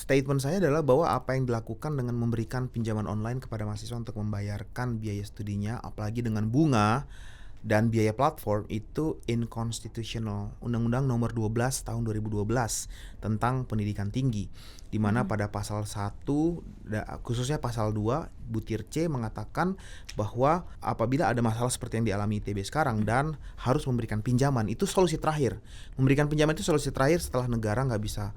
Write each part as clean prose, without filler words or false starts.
statement saya adalah bahwa apa yang dilakukan dengan memberikan pinjaman online kepada mahasiswa untuk membayarkan biaya studinya, apalagi dengan bunga dan biaya platform, itu inconstitutional. Undang-Undang nomor 12 tahun 2012 tentang pendidikan tinggi, di mana pada pasal 1 khususnya pasal 2 butir C mengatakan bahwa apabila ada masalah seperti yang dialami ITB sekarang dan harus memberikan pinjaman, itu solusi terakhir. Memberikan pinjaman itu solusi terakhir setelah negara nggak bisa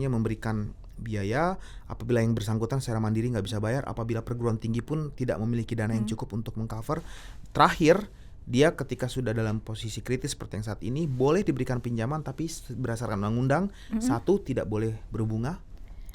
memberikan biaya, apabila yang bersangkutan secara mandiri nggak bisa bayar, apabila perguruan tinggi pun tidak memiliki dana yang cukup untuk mengcover. Terakhir, dia ketika sudah dalam posisi kritis seperti yang saat ini, boleh diberikan pinjaman, tapi berdasarkan undang-undang, satu, tidak boleh berbunga.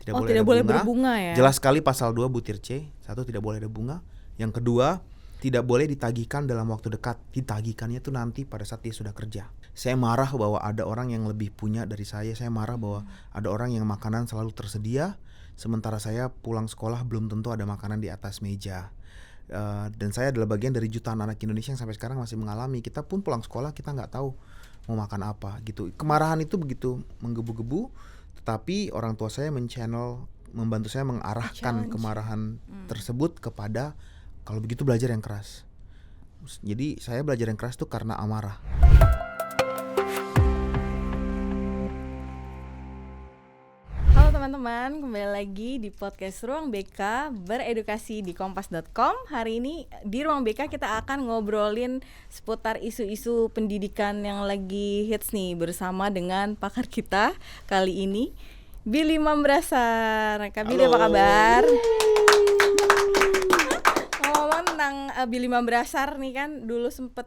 Tidak boleh berbunga ya. Jelas sekali pasal 2 butir C, satu, tidak boleh ada bunga. Yang kedua, tidak boleh ditagihkan dalam waktu dekat. Ditagihkannya itu nanti pada saat dia sudah kerja. Saya marah bahwa ada orang yang lebih punya dari saya. Saya marah bahwa ada orang yang makanan selalu tersedia, sementara saya pulang sekolah belum tentu ada makanan di atas meja. Dan saya adalah bagian dari jutaan anak Indonesia yang sampai sekarang masih mengalami. Kita pun pulang sekolah kita nggak tahu mau makan apa gitu. Kemarahan itu begitu menggebu-gebu, tetapi orang tua saya membantu saya mengarahkan kemarahan tersebut kepada, kalau begitu belajar yang keras. Jadi saya belajar yang keras itu karena amarah. Halo teman-teman, kembali lagi di podcast Ruang BK Beredukasi di Kompas.com. Hari ini di Ruang BK kita akan ngobrolin seputar isu-isu pendidikan yang lagi hits nih, bersama dengan pakar kita kali ini, Billy Mambrasar. Kak Billy, apa kabar? Ngomong tentang Billy Mambrasar nih kan, dulu sempet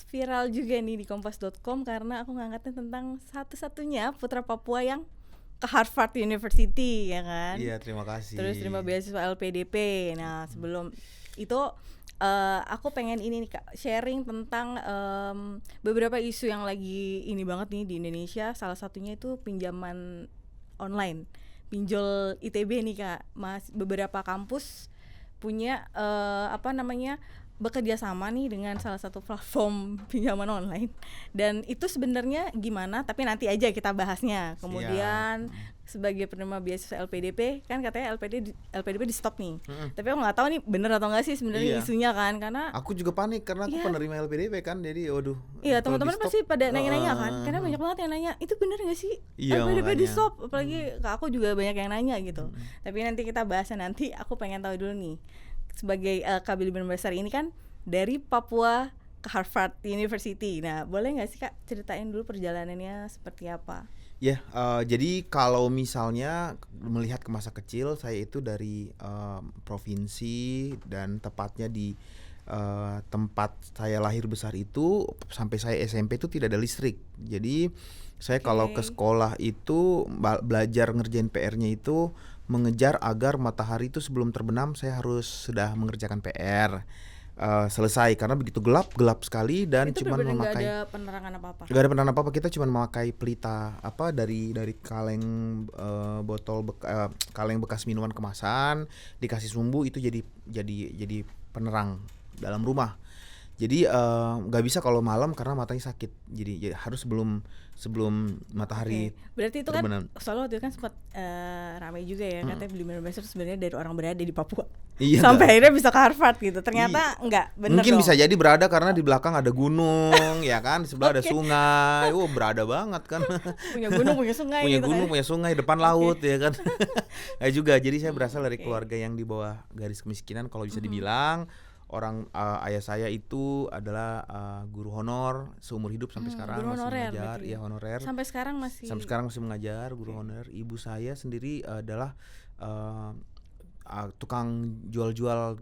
viral juga nih di Kompas.com karena aku ngangkatnya tentang satu-satunya putra Papua yang ke Harvard University, ya kan? Iya, terima kasih. Terus terima beasiswa LPDP. Nah, sebelum itu aku pengen ini nih Kak, sharing tentang beberapa isu yang lagi ini banget nih di Indonesia. Salah satunya itu pinjaman online, pinjol ITB nih Kak. Beberapa kampus punya bekerja sama nih dengan salah satu platform pinjaman online, dan itu sebenarnya gimana, tapi nanti aja kita bahasnya. Kemudian sebagai penerima beasiswa LPDP kan katanya LPDP di stop nih, tapi aku nggak tahu nih bener atau nggak sih sebenarnya isunya kan, karena aku juga panik karena aku penerima LPDP kan, jadi waduh. Iya, teman-teman pasti pada nanya-nanya kan, karena banyak banget yang nanya itu bener nggak sih LPDP di stop, apalagi ke aku juga banyak yang nanya gitu. Tapi nanti kita bahasnya nanti. Aku pengen tahu dulu nih, sebagai Kak Billy Mambrasar ini kan dari Papua ke Harvard University. Nah, boleh nggak sih Kak ceritain dulu perjalanannya seperti apa? Ya, jadi kalau misalnya melihat ke masa kecil, saya itu dari provinsi, dan tepatnya di tempat saya lahir besar itu sampai saya SMP itu tidak ada listrik. Jadi saya kalau ke sekolah itu belajar ngerjain PR-nya itu mengejar agar matahari itu sebelum terbenam saya harus sudah mengerjakan PR selesai, karena begitu gelap sekali, dan itu cuma memakai, nggak ada penerangan apa-apa. Gak ada penerangan apa-apa, kita cuma memakai pelita dari kaleng kaleng bekas minuman kemasan, dikasih sumbu, itu jadi penerang dalam rumah. Jadi nggak bisa kalau malam karena matanya sakit. Jadi harus sebelum matahari. Berarti itu terbenam. Kan soalnya waktu itu kan sempat ramai juga ya, katanya Billy Mambrasar sebenarnya dari orang berada di Papua. Iya, sampai akhirnya bisa ke Harvard gitu. Ternyata enggak, bener mungkin dong. Bisa jadi berada karena di belakang ada gunung, ya kan, di sebelah ada sungai. Berada banget kan. Punya gunung, punya sungai. Punya gitu gunung, kan? punya sungai, depan laut, ya kan. Juga. Jadi saya berasal dari keluarga yang di bawah garis kemiskinan, kalau bisa dibilang. Orang ayah saya itu adalah guru honor seumur hidup sampai sekarang, masih mengajar, ya honorer. Sampai sekarang masih mengajar, guru honorer. Ibu saya sendiri adalah tukang jual-jual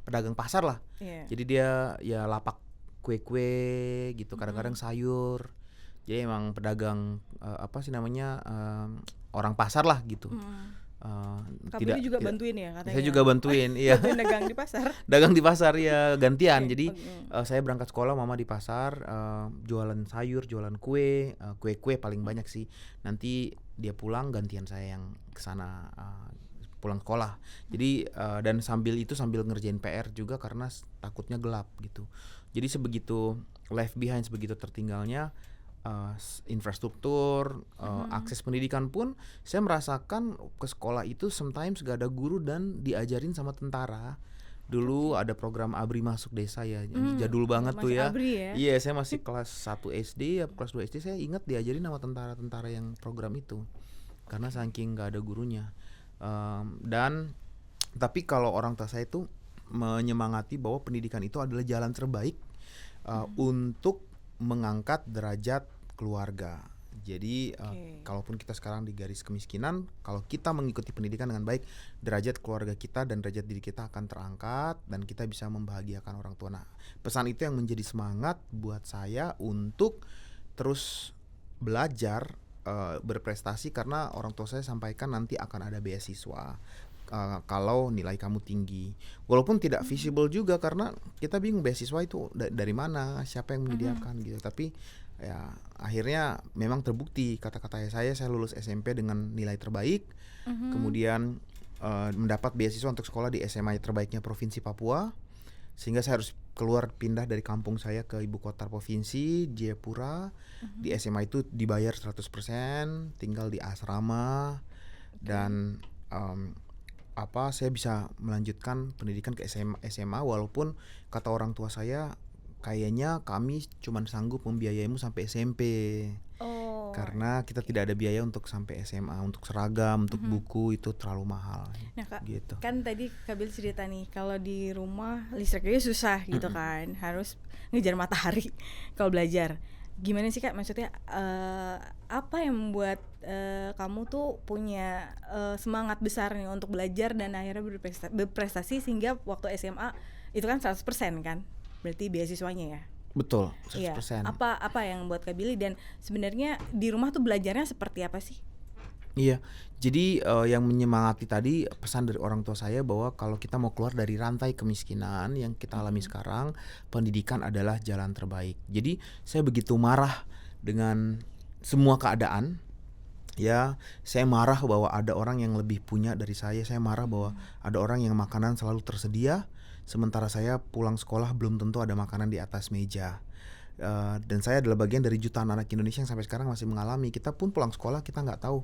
pedagang pasar lah. Jadi dia ya lapak kue-kue gitu, kadang-kadang sayur. Jadi emang pedagang orang pasar lah gitu. Kak juga bantuin ya katanya. Saya juga bantuin, iya. Dagang di pasar. Dagang di pasar ya, gantian. Jadi saya berangkat sekolah, mama di pasar jualan sayur, jualan kue paling banyak sih. Nanti dia pulang, gantian saya yang kesana pulang sekolah. Jadi dan sambil ngerjain PR juga karena takutnya gelap gitu. Jadi sebegitu left behind, sebegitu tertinggalnya, infrastruktur, akses pendidikan pun saya merasakan ke sekolah itu sometimes gak ada guru dan diajarin sama tentara. Dulu ada program ABRI masuk desa ya, jadul banget tuh masih ya. ABRI ya? Iya, saya masih kelas 1 SD, kelas 2 SD saya ingat diajarin sama tentara-tentara yang program itu. Karena saking gak ada gurunya. Dan tapi kalau orang tua saya itu menyemangati bahwa pendidikan itu adalah jalan terbaik untuk mengangkat derajat keluarga. Jadi kalaupun kita sekarang di garis kemiskinan, kalau kita mengikuti pendidikan dengan baik, derajat keluarga kita dan derajat diri kita akan terangkat dan kita bisa membahagiakan orang tua. Nah, pesan itu yang menjadi semangat buat saya untuk terus belajar, berprestasi, karena orang tua saya sampaikan nanti akan ada beasiswa kalau nilai kamu tinggi. Walaupun tidak visible juga karena kita bingung beasiswa itu dari mana, siapa yang menyediakan gitu. Tapi ya akhirnya memang terbukti kata-kata saya lulus SMP dengan nilai terbaik, kemudian mendapat beasiswa untuk sekolah di SMA terbaiknya Provinsi Papua, sehingga saya harus keluar pindah dari kampung saya ke ibu kota provinsi Jayapura. Di SMA itu dibayar 100%, tinggal di asrama, dan saya bisa melanjutkan pendidikan ke SMA walaupun kata orang tua saya kayaknya kami cuma sanggup membiayaimu sampai SMP. Karena kita tidak ada biaya untuk sampai SMA, untuk seragam, untuk buku, itu terlalu mahal. Nah Kak, gitu. Kan tadi Kak Bil cerita nih kalau di rumah listriknya susah gitu kan, harus ngejar matahari kalau belajar. Gimana sih Kak, maksudnya apa yang membuat kamu tuh punya semangat besar nih untuk belajar dan akhirnya berprestasi sehingga waktu SMA itu kan 100% kan? Berarti beasiswanya ya? Betul, 100%. Iya. Apa yang membuat Kak Billy, dan sebenarnya di rumah tuh belajarnya seperti apa sih? Iya, jadi yang menyemangati tadi pesan dari orang tua saya bahwa kalau kita mau keluar dari rantai kemiskinan yang kita alami sekarang, pendidikan adalah jalan terbaik. Jadi saya begitu marah dengan semua keadaan. Ya, saya marah bahwa ada orang yang lebih punya dari saya marah bahwa ada orang yang makanan selalu tersedia, sementara saya pulang sekolah belum tentu ada makanan di atas meja. Dan saya adalah bagian dari jutaan anak Indonesia yang sampai sekarang masih mengalami. Kita pun pulang sekolah kita nggak tahu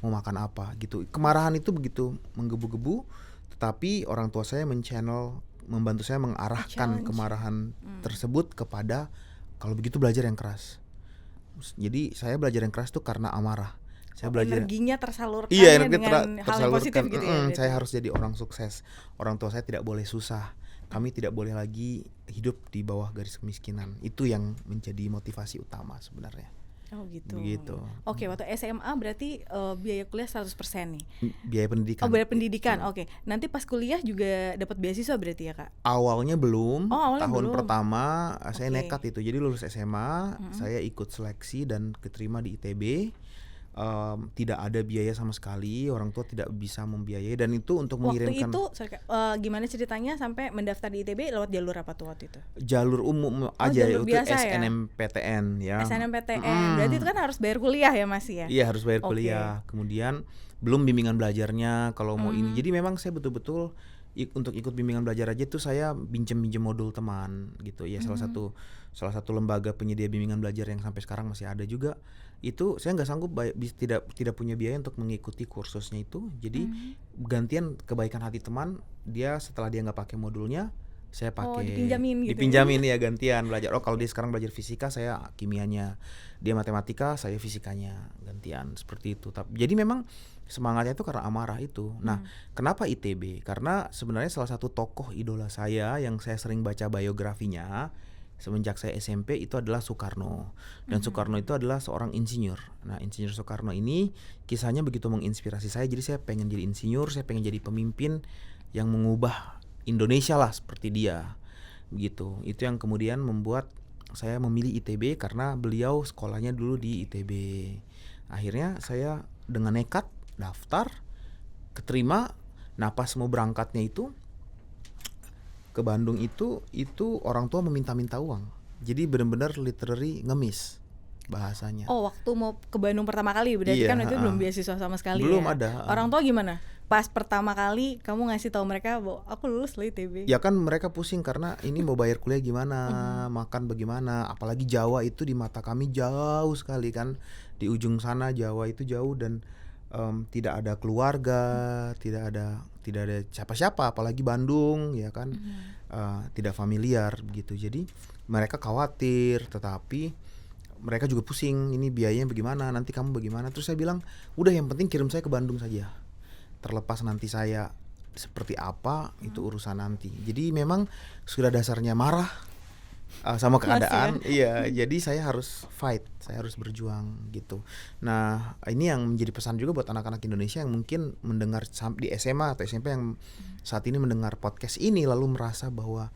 mau makan apa gitu. Kemarahan itu begitu menggebu-gebu, tetapi orang tua saya membantu saya mengarahkan kemarahan tersebut kepada kalau begitu belajar yang keras. Jadi saya belajar yang keras tuh karena amarah. Saya belajar energinya tersalurkan dengan hal yang positif gitu ya. Saya harus jadi orang sukses. Orang tua saya tidak boleh susah. Kami tidak boleh lagi hidup di bawah garis kemiskinan. Itu yang menjadi motivasi utama sebenarnya. Oh gitu. Begitu. Oke, waktu SMA berarti biaya kuliah 100% nih. Biaya pendidikan. Oh, biaya pendidikan. Oke. Nanti pas kuliah juga dapat beasiswa berarti ya, Kak? Awalnya belum. Tahun belum. pertama saya nekat itu. Jadi lulus SMA, saya ikut seleksi dan keterima di ITB. Tidak ada biaya sama sekali, orang tua tidak bisa membiayai, dan itu untuk mengirimkan. Waktu itu gimana ceritanya sampai mendaftar di ITB, lewat jalur apa tuh waktu itu? Jalur umum aja, jalur itu biasa SNMPTN ya. SNMPTN. Berarti itu kan harus bayar kuliah ya Mas ya? Iya, harus bayar kuliah. Kemudian belum bimbingan belajarnya kalau mau ini. Jadi memang saya betul-betul untuk ikut bimbingan belajar aja tuh saya pinjam modul teman gitu ya. Salah satu lembaga penyedia bimbingan belajar yang sampai sekarang masih ada juga. Itu saya nggak sanggup tidak punya biaya untuk mengikuti kursusnya itu. Jadi gantian kebaikan hati teman, setelah dia nggak pakai modulnya, saya pakai. Dipinjamin ya, gantian belajar. Kalau dia sekarang belajar fisika, saya kimianya. Dia matematika, saya fisikanya, gantian seperti itu. Jadi memang semangatnya itu karena amarah itu. Nah, kenapa ITB? Karena sebenarnya salah satu tokoh idola saya yang saya sering baca biografinya semenjak saya SMP itu adalah Soekarno. Dan Soekarno itu adalah seorang insinyur. Nah, Insinyur Soekarno ini kisahnya begitu menginspirasi saya. Jadi saya pengen jadi insinyur, saya pengen jadi pemimpin yang mengubah Indonesia lah seperti dia. Begitu. Itu yang kemudian membuat saya memilih ITB karena beliau sekolahnya dulu di ITB. Akhirnya saya dengan nekat daftar, keterima. Nah, pas mau berangkatnya itu ke Bandung itu orang tua meminta-minta uang. Jadi benar-benar literally ngemis bahasanya. Oh, waktu mau ke Bandung pertama kali berarti kan itu belum beasiswa sama sekali. Belum ya? ada. Orang tua gimana? pas pertama kali kamu ngasih tahu mereka bahwa aku lulus loh ITB? Ya kan mereka pusing karena ini mau bayar kuliah gimana, makan bagaimana, apalagi Jawa itu di mata kami jauh sekali kan, di ujung sana Jawa itu jauh dan tidak ada keluarga, tidak ada siapa-siapa, apalagi Bandung ya kan, tidak familiar begitu. Jadi mereka khawatir, tetapi mereka juga pusing, ini biayanya bagaimana, nanti kamu bagaimana. Terus saya bilang, udah yang penting kirim saya ke Bandung saja. Terlepas nanti saya seperti apa itu urusan nanti. Jadi memang sudah dasarnya marah sama keadaan. Iya, jadi saya harus fight, saya harus berjuang gitu. Nah, ini yang menjadi pesan juga buat anak-anak Indonesia yang mungkin mendengar di SMA atau SMP yang saat ini mendengar podcast ini lalu merasa bahwa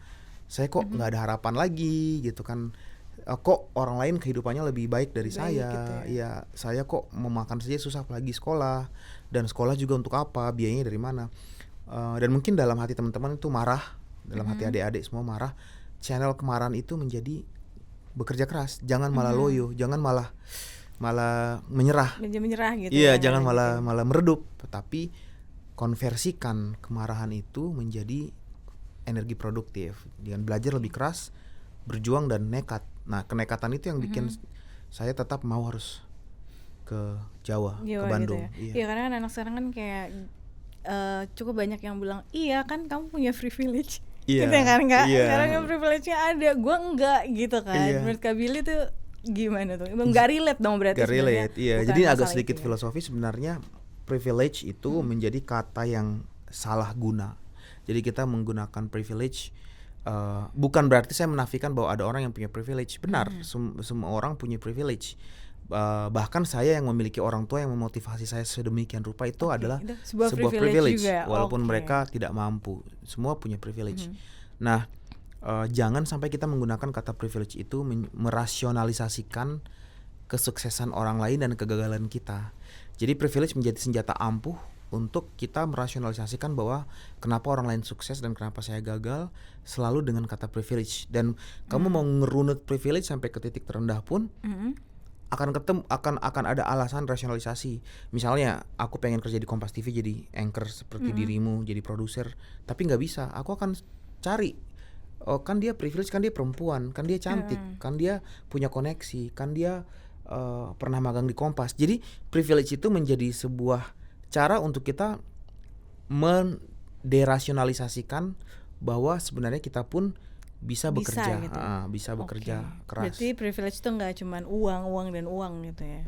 saya kok nggak ada harapan lagi gitu kan. Kok orang lain kehidupannya lebih baik dari saya gitu ya. Ya saya kok memakan saja susah, apalagi sekolah, dan sekolah juga untuk apa, biayanya dari mana. Dan mungkin dalam hati teman-teman itu marah, dalam hati adik-adik semua marah. Channel kemarahan itu menjadi bekerja keras, jangan malah loyo, jangan malah menyerah gitu. Iya, ya, jangan gitu. malah meredup, tetapi konversikan kemarahan itu menjadi energi produktif dengan belajar lebih keras, berjuang dan nekat. Nah, kenekatan itu yang bikin saya tetap mau harus ke Jawa, ke Bandung. Gitu ya. Iya, karena kan anak sekarang kan kayak cukup banyak yang bilang, iya kan kamu punya privilege. Iya, gitu kan Kak? iya. Sekarang yang privilege-nya ada, gue enggak gitu kan. Iya. Menurut Kak Billy tuh gimana tuh? Enggak relate dong berarti Gak sebenarnya. relate, iya. Bukan Jadi agak masalah sedikit itu ya. filosofi sebenarnya. Privilege itu menjadi kata yang salah guna. Jadi kita menggunakan privilege, bukan berarti saya menafikan bahwa ada orang yang punya privilege. Benar, semua orang punya privilege. Bahkan saya yang memiliki orang tua yang memotivasi saya sedemikian rupa itu adalah itu sebuah privilege juga. walaupun mereka tidak mampu. Semua punya privilege. Nah, jangan sampai kita menggunakan kata privilege itu merasionalisasikan kesuksesan orang lain dan kegagalan kita. Jadi privilege menjadi senjata ampuh untuk kita merasionalisasikan bahwa kenapa orang lain sukses dan kenapa saya gagal selalu dengan kata privilege. Dan kamu mau ngerunut privilege sampai ke titik terendah pun akan ada alasan rasionalisasi. Misalnya aku pengen kerja di Kompas TV jadi anchor seperti dirimu, jadi produser, tapi nggak bisa. Aku akan cari, oh kan dia privilege, kan dia perempuan, kan dia cantik, kan dia punya koneksi, kan dia pernah magang di Kompas. Jadi privilege itu menjadi sebuah cara untuk kita menderasionalisasikan bahwa sebenarnya kita pun bisa bekerja, gitu. bisa bekerja keras. Berarti privilege itu nggak cuma uang dan uang gitu ya.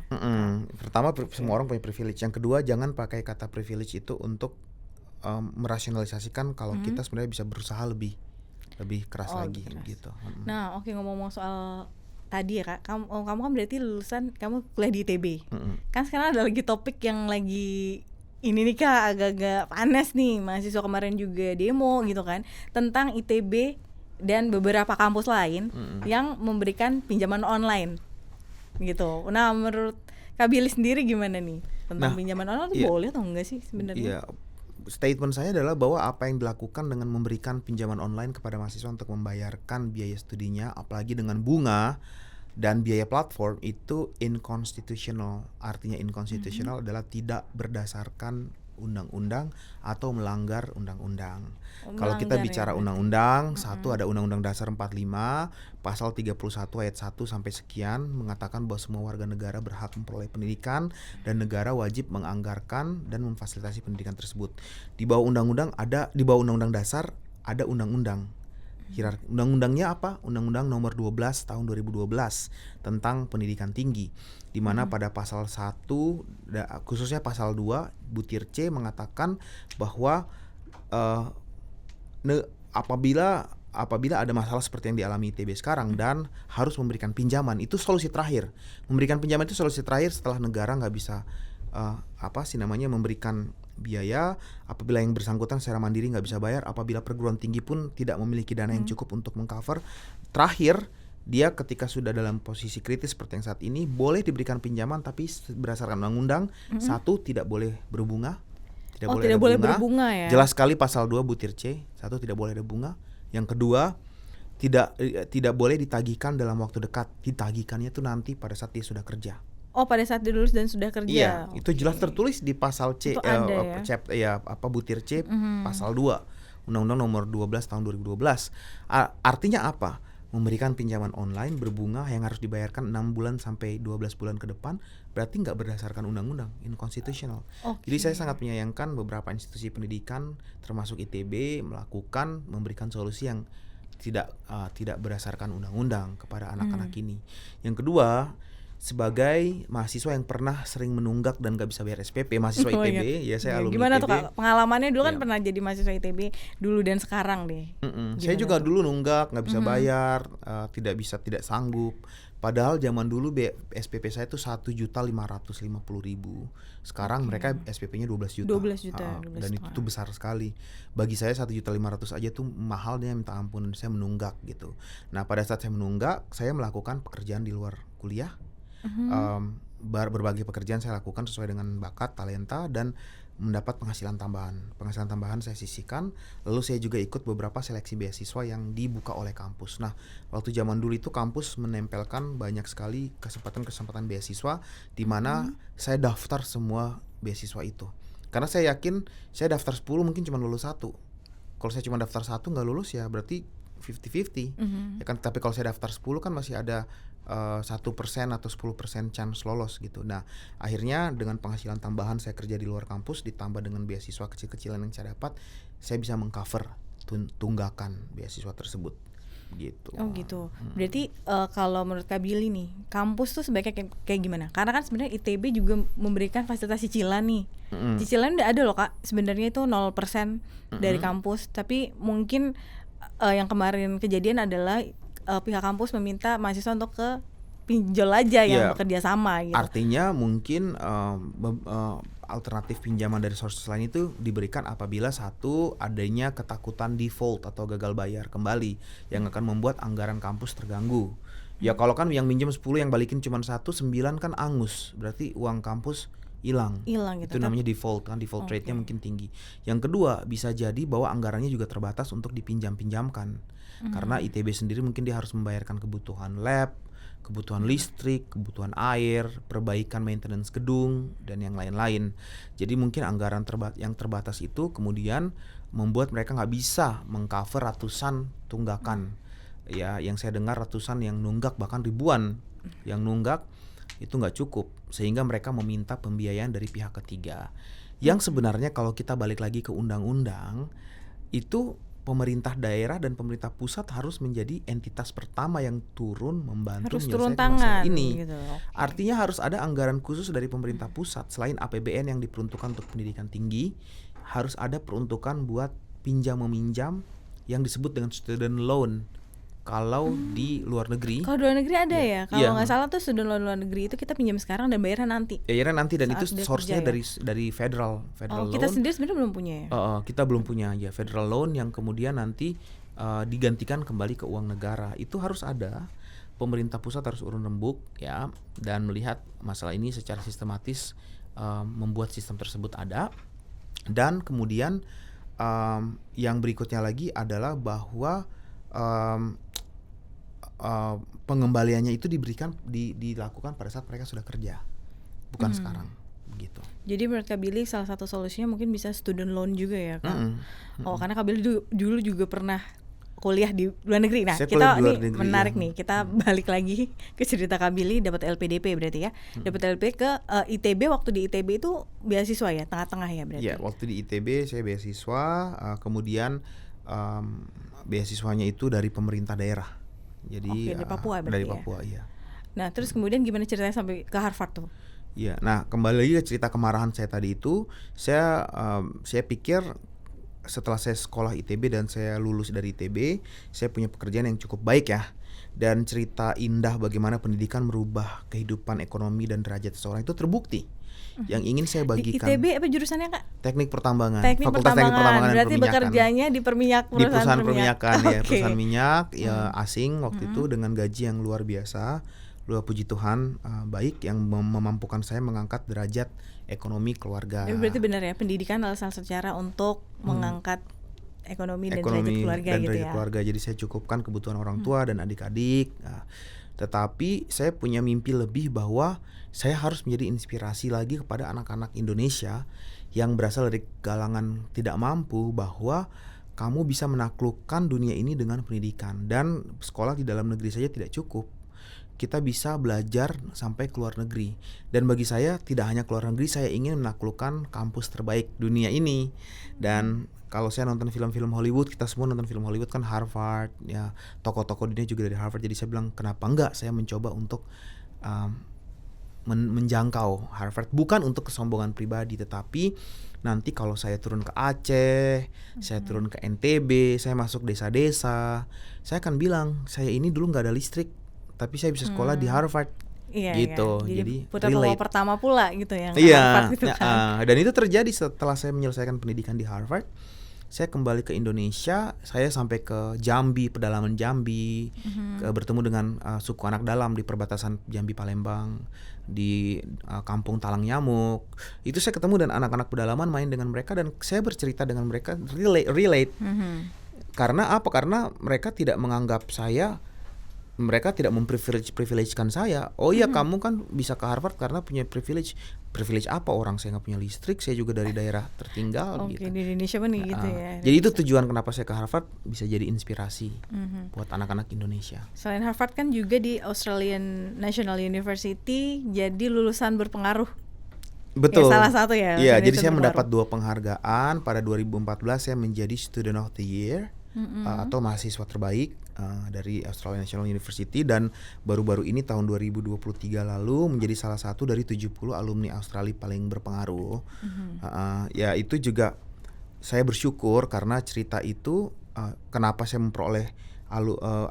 Pertama, semua orang punya privilege. Yang kedua, jangan pakai kata privilege itu untuk merasionalisasikan kalau kita sebenarnya bisa berusaha lebih keras lagi gitu. Nah, ngomong-ngomong soal tadi ya Kak, kamu kan berarti lulusan kamu kuliah di ITB. Kan sekarang ada lagi topik yang lagi ini nih Kak, agak-agak panas nih, mahasiswa kemarin juga demo gitu kan, tentang ITB dan beberapa kampus lain yang memberikan pinjaman online gitu. Nah, menurut Kak Billy sendiri gimana nih tentang pinjaman online itu boleh atau enggak sih sebenarnya? Iya, statement saya adalah bahwa apa yang dilakukan dengan memberikan pinjaman online kepada mahasiswa untuk membayarkan biaya studinya, apalagi dengan bunga dan biaya platform, itu inconstitutional. Artinya inconstitutional adalah tidak berdasarkan undang-undang atau melanggar undang-undang. Kalau kita bicara undang-undang, satu ada Undang-Undang Dasar 45, pasal 31 ayat 1 sampai sekian mengatakan bahwa semua warga negara berhak memperoleh pendidikan dan negara wajib menganggarkan dan memfasilitasi pendidikan tersebut. Di bawah undang-undang di bawah Undang-Undang Dasar ada undang-undang. Undang-undangnya apa? Undang-Undang Nomor 12 tahun 2012 tentang pendidikan tinggi, di mana pada pasal 1 khususnya pasal 2 butir C mengatakan bahwa apabila ada masalah seperti yang dialami ITB sekarang dan harus memberikan pinjaman, itu solusi terakhir. Memberikan pinjaman itu solusi terakhir setelah negara nggak bisa memberikan biaya, apabila yang bersangkutan secara mandiri nggak bisa bayar, apabila perguruan tinggi pun tidak memiliki dana yang cukup untuk mengcover. Terakhir, dia ketika sudah dalam posisi kritis seperti yang saat ini, boleh diberikan pinjaman tapi berdasarkan undang-undang. Satu, tidak boleh berbunga. Tidak boleh berbunga ya. Jelas sekali pasal 2 butir C, satu, tidak boleh ada bunga. Yang kedua, tidak boleh ditagihkan dalam waktu dekat. Ditagihkannya itu nanti pada saat dia sudah kerja. Oh, pada saat dia lulus dan sudah kerja. Iya, itu Oke. jelas tertulis di pasal C Itu ada butir C pasal 2 Undang-Undang Nomor 12 tahun 2012. Artinya apa? Memberikan pinjaman online berbunga yang harus dibayarkan 6 bulan sampai 12 bulan ke depan, berarti nggak berdasarkan undang-undang, inconstitutional. Oke. Jadi saya sangat menyayangkan beberapa institusi pendidikan termasuk ITB memberikan solusi yang tidak berdasarkan undang-undang kepada anak-anak ini. Yang kedua, sebagai mahasiswa yang pernah sering menunggak dan gak bisa bayar SPP, mahasiswa Oh, ITB, ya saya alumni Gimana ITB. tuh Kak? Pengalamannya dulu kan Iya. pernah jadi mahasiswa ITB dulu dan sekarang deh. Saya Gimana juga tuh? dulu nunggak, nggak bisa bayar, tidak sanggup. Padahal zaman dulu SPP saya tuh 1.550.000. Sekarang mereka SPP-nya 12 juta. 12 juta, 12 Dan itu tuh besar sekali. Bagi saya 1.500.000 aja tuh mahalnya minta ampun. Saya menunggak gitu. Nah pada saat saya menunggak, saya melakukan pekerjaan di luar kuliah. Berbagai pekerjaan saya lakukan sesuai dengan bakat, talenta, dan mendapat penghasilan tambahan. Penghasilan tambahan saya sisihkan, lalu saya juga ikut beberapa seleksi beasiswa yang dibuka oleh kampus. Nah, waktu zaman dulu itu kampus menempelkan banyak sekali kesempatan-kesempatan beasiswa di mana saya daftar semua beasiswa itu. Karena saya yakin saya daftar 10 mungkin cuma lulus 1. Kalau saya cuma daftar 1 nggak lulus ya berarti 50-50. Ya kan, tapi kalau saya daftar 10 kan masih ada 1% atau 10% chance lolos gitu. Nah, akhirnya dengan penghasilan tambahan saya kerja di luar kampus ditambah dengan beasiswa kecil-kecilan yang saya dapat, saya bisa mengcover tunggakan beasiswa tersebut gitu. Oh gitu. Berarti kalau menurut Kak Billy nih, kampus tuh sebaiknya kayak gimana? Karena kan sebenarnya ITB juga memberikan fasilitas cicilan nih. Cicilan udah ada loh Kak. Sebenarnya itu 0% dari kampus, tapi mungkin yang kemarin kejadian adalah pihak kampus meminta mahasiswa untuk ke pinjol aja yang bekerja sama gitu. Artinya mungkin alternatif pinjaman dari sources lain itu diberikan apabila satu adanya ketakutan default atau gagal bayar kembali yang akan membuat anggaran kampus terganggu. Ya kalau kan yang minjem 10 yang balikin cuma 1, 9 kan angus. Berarti uang kampus hilang gitu. Itu namanya default kan, default rate-nya mungkin tinggi. Yang kedua, bisa jadi bahwa anggarannya juga terbatas untuk dipinjam-pinjamkan. Karena ITB sendiri mungkin dia harus membayarkan kebutuhan lab, kebutuhan listrik, kebutuhan air, perbaikan maintenance gedung, dan yang lain-lain. Jadi mungkin anggaran yang terbatas itu kemudian membuat mereka nggak bisa mengcover ratusan tunggakan. Ya, yang saya dengar ratusan yang nunggak, bahkan ribuan yang nunggak itu nggak cukup, sehingga mereka meminta pembiayaan dari pihak ketiga. Yang sebenarnya kalau kita balik lagi ke undang-undang, itu pemerintah daerah dan pemerintah pusat harus menjadi entitas pertama yang turun membantu menyelesaikan masalah ini. Gitu. Artinya harus ada anggaran khusus dari pemerintah pusat. Selain APBN yang diperuntukkan untuk pendidikan tinggi, harus ada peruntukan buat pinjam-meminjam yang disebut dengan student loan. Kalau di luar negeri. Kalau di luar negeri ada ya? Kalau nggak salah tuh student loan luar negeri itu kita pinjam sekarang dan bayarnya nanti. Bayarnya nanti, dan itu source-nya dari federal loan. Kita sendiri sebenarnya belum punya ya? Kita belum punya ya federal loan yang kemudian nanti digantikan kembali ke uang negara. Itu harus ada. Pemerintah pusat harus urun rembuk ya, dan melihat masalah ini secara sistematis, membuat sistem tersebut ada. Dan kemudian yang berikutnya lagi adalah bahwa pengembaliannya itu dilakukan pada saat mereka sudah kerja, bukan sekarang begitu. Jadi menurut Kak Billy salah satu solusinya mungkin bisa student loan juga ya Kak? Karena Kak Billy dulu juga pernah kuliah di luar negeri. Nah, kita ini menarik nih. Kita balik lagi ke cerita Kak Billy dapat LPDP berarti ya. Dapat LPDP ke ITB. Waktu di ITB itu beasiswa ya, tengah-tengah ya berarti. Ya, waktu di ITB saya beasiswa, kemudian beasiswanya itu dari pemerintah daerah. Jadi dari Papua berarti. Dari Papua ya. Nah, terus kemudian gimana ceritanya sampai ke Harvard tuh? Ya, nah kembali lagi ke cerita kemarahan saya tadi itu, saya pikir setelah saya sekolah ITB dan saya lulus dari ITB, saya punya pekerjaan yang cukup baik ya. Dan cerita indah bagaimana pendidikan merubah kehidupan ekonomi dan derajat seseorang itu terbukti. Yang ingin saya bagikan. Di ITB apa jurusannya Kak? Teknik Pertambangan. Fakultas Teknik Pertambangan. Berarti bekerjanya di perusahaan perminyakan ya, perusahaan minyak ya asing waktu itu dengan gaji yang luar biasa. Luar puji Tuhan, baik yang memampukan saya mengangkat derajat ekonomi keluarga. Berarti benar ya, pendidikan adalah salah satu cara untuk mengangkat ekonomi dan derajat keluarga dan gitu derajat ya. Keluarga. Jadi saya cukupkan kebutuhan orang tua dan adik-adik. Tetapi saya punya mimpi lebih bahwa saya harus menjadi inspirasi lagi kepada anak-anak Indonesia yang berasal dari kalangan tidak mampu, bahwa kamu bisa menaklukkan dunia ini dengan pendidikan, dan sekolah di dalam negeri saja tidak cukup. Kita bisa belajar sampai ke luar negeri. Dan bagi saya tidak hanya ke luar negeri, saya ingin menaklukkan kampus terbaik dunia ini. Dan kalau saya nonton film-film Hollywood, kita semua nonton film Hollywood kan Harvard, ya tokoh-tokoh dunia juga dari Harvard. Jadi saya bilang kenapa enggak saya mencoba untuk menjangkau Harvard, bukan untuk kesombongan pribadi, tetapi nanti kalau saya turun ke Aceh, saya turun ke NTB, saya masuk desa-desa, saya akan bilang saya ini dulu nggak ada listrik, tapi saya bisa sekolah di Harvard. Iya, gitu. iya. Jadi putra relate. pertama pula gitu yang Iya, Harvard gitu kan. Dan itu terjadi setelah saya menyelesaikan pendidikan di Harvard. Saya kembali ke Indonesia, saya sampai ke Jambi, pedalaman Jambi, bertemu dengan suku anak dalam di perbatasan Jambi Palembang, di kampung Talang Nyamuk. Itu saya ketemu dengan anak-anak pedalaman, main dengan mereka, dan saya bercerita dengan mereka, relate. Karena apa? Karena mereka tidak menganggap saya, mereka tidak memprivilegekan saya. Oh iya, kamu kan bisa ke Harvard karena punya privilege. Privilege apa? Orang saya nggak punya listrik, saya juga dari daerah tertinggal. Oke, gitu. di Indonesia pun gitu ya. Jadi itu tujuan kenapa saya ke Harvard, bisa jadi inspirasi buat anak-anak Indonesia. Selain Harvard kan juga di Australian National University jadi lulusan berpengaruh. Betul. Ya, salah satu ya. Iya, jadi saya mendapat 2 penghargaan. Pada 2014 saya menjadi Student of the Year atau mahasiswa terbaik dari Australian National University, dan baru-baru ini tahun 2023 lalu menjadi salah satu dari 70 alumni Australia paling berpengaruh. Ya itu juga saya bersyukur karena cerita itu, kenapa saya memperoleh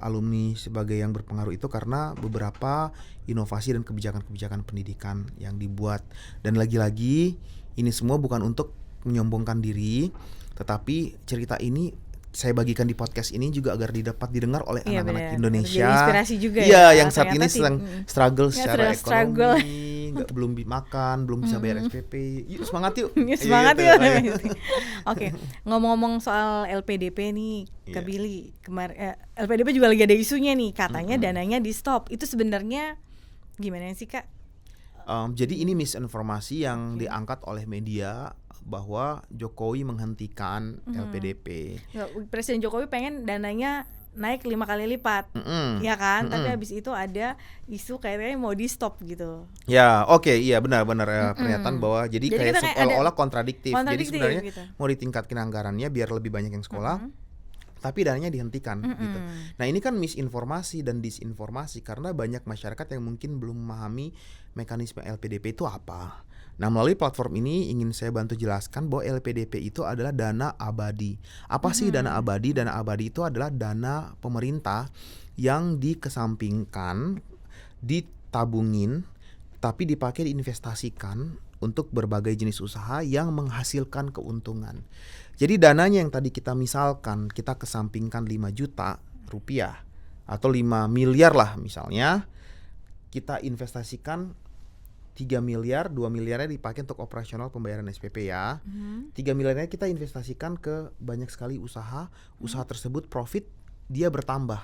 alumni sebagai yang berpengaruh itu karena beberapa inovasi dan kebijakan-kebijakan pendidikan yang dibuat. Dan lagi-lagi ini semua bukan untuk menyombongkan diri, tetapi cerita ini saya bagikan di podcast ini juga agar dapat didengar oleh anak-anak Indonesia. Jadi inspirasi juga ya, yang saat ini sedang struggle secara ekonomi, belum makan, belum bisa bayar SPP. Yuk semangat yuk. Semangat yuk. Oke, ngomong-ngomong soal LPDP nih, Kak Billy, kemarin LPDP juga lagi ada isunya nih, katanya dananya di stop. Itu sebenarnya gimana sih, Kak? Jadi ini misinformasi yang diangkat oleh media bahwa Jokowi menghentikan LPDP. Presiden Jokowi pengen dananya naik 5 kali lipat, ya kan? Tapi habis itu ada isu kayaknya mau di stop gitu. Ya, oke, iya benar-benar pernyataan bahwa jadi kayak seolah-olah kontradiktif. Jadi sebenarnya gitu. Mau ditingkatkan anggarannya biar lebih banyak yang sekolah, tapi dananya dihentikan gitu. Nah ini kan misinformasi dan disinformasi karena banyak masyarakat yang mungkin belum memahami mekanisme LPDP itu apa. Nah melalui platform ini ingin saya bantu jelaskan bahwa LPDP itu adalah dana abadi. Apa sih dana abadi? Dana abadi itu adalah dana pemerintah yang dikesampingkan, ditabungin, tapi dipakai diinvestasikan untuk berbagai jenis usaha yang menghasilkan keuntungan. Jadi dananya yang tadi kita misalkan kita kesampingkan 5 juta rupiah atau 5 miliar lah misalnya, kita investasikan 3 miliar, 2 miliarnya dipakai untuk operasional pembayaran SPP ya. 3 miliarnya kita investasikan ke banyak sekali usaha. Usaha tersebut profit dia bertambah.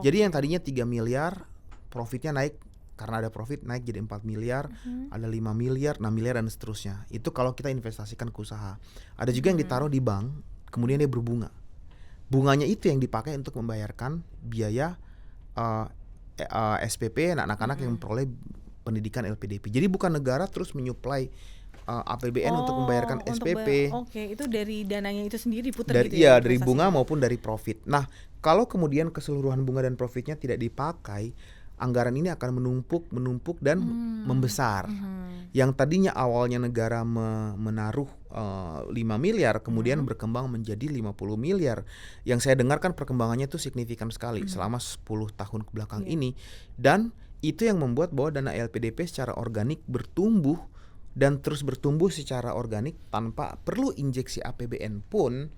Jadi yang tadinya 3 miliar profitnya naik, karena ada profit naik jadi 4 miliar, ada 5 miliar, 6 miliar dan seterusnya. Itu kalau kita investasikan ke usaha. Ada juga yang ditaruh di bank, kemudian dia berbunga. Bunganya itu yang dipakai untuk membayarkan biaya SPP anak-anak yang memperoleh pendidikan LPDP. Jadi bukan negara terus menyuplai APBN untuk membayarkan SPP. Oke, itu dari dananya itu sendiri diputar dari, gitu ya? Iya, dari bunga maupun dari profit. Nah, kalau kemudian keseluruhan bunga dan profitnya tidak dipakai, anggaran ini akan menumpuk dan membesar. Yang tadinya awalnya negara menaruh 5 miliar, kemudian berkembang menjadi 50 miliar. Yang saya dengarkan perkembangannya itu signifikan sekali selama 10 tahun kebelakang ini. Dan itu yang membuat bahwa dana LPDP secara organik bertumbuh dan terus bertumbuh secara organik tanpa perlu injeksi APBN pun,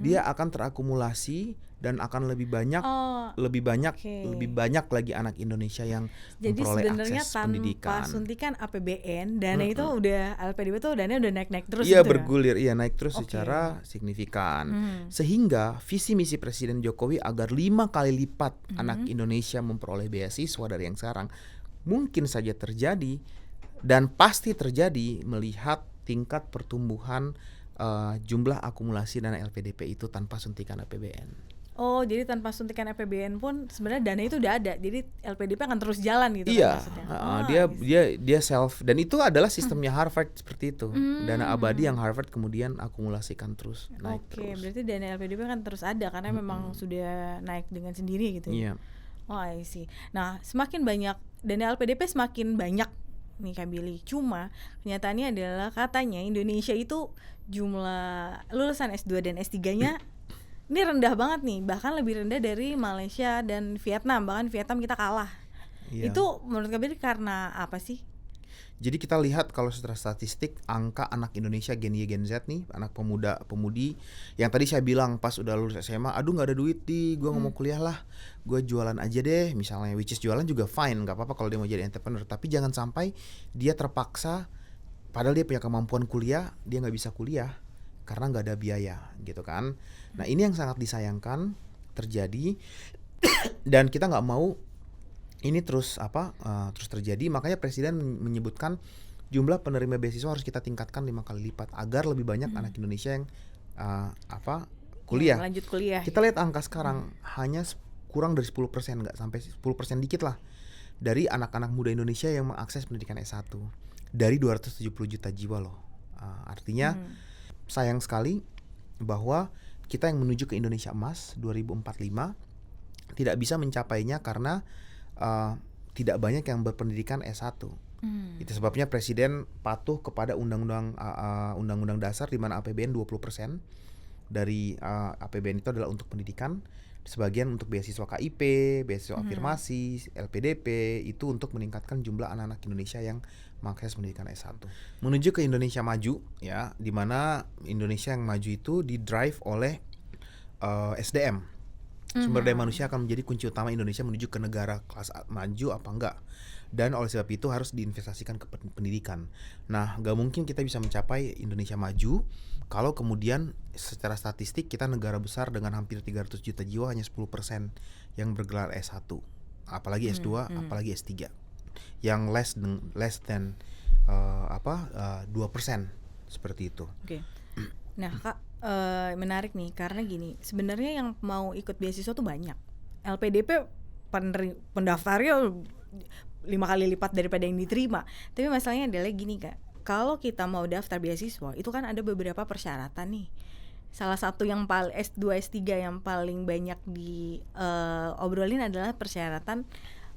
dia akan terakumulasi dan akan lebih banyak Oh, lebih banyak oke. lebih banyak lagi anak Indonesia yang Jadi memperoleh sebenarnya akses tanpa pendidikan. suntikan APBN, dana itu udah LPDP tuh dananya udah naik-naik terus Iya, gitu ya? bergulir, iya naik terus Oke. secara signifikan. Sehingga visi misi Presiden Jokowi agar 5 kali lipat anak Indonesia memperoleh beasiswa dari yang sekarang mungkin saja terjadi dan pasti terjadi melihat tingkat pertumbuhan jumlah akumulasi dana LPDP itu tanpa suntikan APBN. Oh, jadi tanpa suntikan APBN pun sebenarnya dana itu udah ada. Jadi LPDP akan terus jalan gitu Iya, kan maksudnya. dia self, dan itu adalah sistemnya Harvard seperti itu. Dana abadi yang Harvard kemudian akumulasikan terus naik Oke, terus. berarti dana LPDP kan terus ada karena memang sudah naik dengan sendiri gitu ya. Iya. Oh, I see. Nah, semakin banyak dana LPDP semakin banyak nih Kak Billy. Cuma kenyataannya adalah katanya Indonesia itu jumlah lulusan S2 dan S3-nya ini rendah banget nih, bahkan lebih rendah dari Malaysia dan Vietnam. Bahkan Vietnam kita kalah. Iya. Itu menurut Kak Billy karena apa sih? Jadi kita lihat kalau secara statistik angka anak Indonesia Gen Y Gen Z nih, anak pemuda pemudi yang tadi saya bilang pas udah lulus SMA, aduh nggak ada duit gue nggak mau kuliah lah, gue jualan aja deh misalnya, which is jualan juga fine, nggak apa-apa kalau dia mau jadi entrepreneur, tapi jangan sampai dia terpaksa padahal dia punya kemampuan kuliah dia nggak bisa kuliah karena nggak ada biaya gitu kan. Nah ini yang sangat disayangkan terjadi dan kita nggak mau ini terus terus terjadi. Makanya Presiden menyebutkan jumlah penerima beasiswa harus kita tingkatkan 5 kali lipat agar lebih banyak anak Indonesia yang kuliah. Lanjut kuliah. Kita lihat angka sekarang hanya kurang dari 10%, nggak sampai 10% dikit lah dari anak-anak muda Indonesia yang mengakses pendidikan S1 dari 270 juta jiwa loh. Artinya sayang sekali bahwa kita yang menuju ke Indonesia Emas 2045 tidak bisa mencapainya karena tidak banyak yang berpendidikan S1. Itu sebabnya Presiden patuh kepada Undang-Undang Dasar di mana APBN 20% dari APBN itu adalah untuk pendidikan, sebagian untuk beasiswa KIP, beasiswa afirmasi, LPDP, itu untuk meningkatkan jumlah anak-anak Indonesia yang mengakses pendidikan S1. Menuju ke Indonesia Maju ya, di mana Indonesia yang maju itu didrive oleh SDM. Sumber daya manusia akan menjadi kunci utama Indonesia menuju ke negara kelas maju apa enggak. Dan oleh sebab itu harus diinvestasikan ke pendidikan. Nah, nggak mungkin kita bisa mencapai Indonesia maju kalau kemudian secara statistik kita negara besar dengan hampir 300 juta jiwa hanya 10% yang bergelar S1. Apalagi S2, apalagi S3. Yang less than 2% seperti itu. Oke. Nah, Kak, menarik nih karena gini, sebenarnya yang mau ikut beasiswa tuh banyak. LPDP pendaftarnya 5 kali lipat daripada yang diterima. Tapi masalahnya adalah gini Kak, kalau kita mau daftar beasiswa itu kan ada beberapa persyaratan nih. Salah satu yang S2, S3 yang paling banyak obrolin adalah persyaratan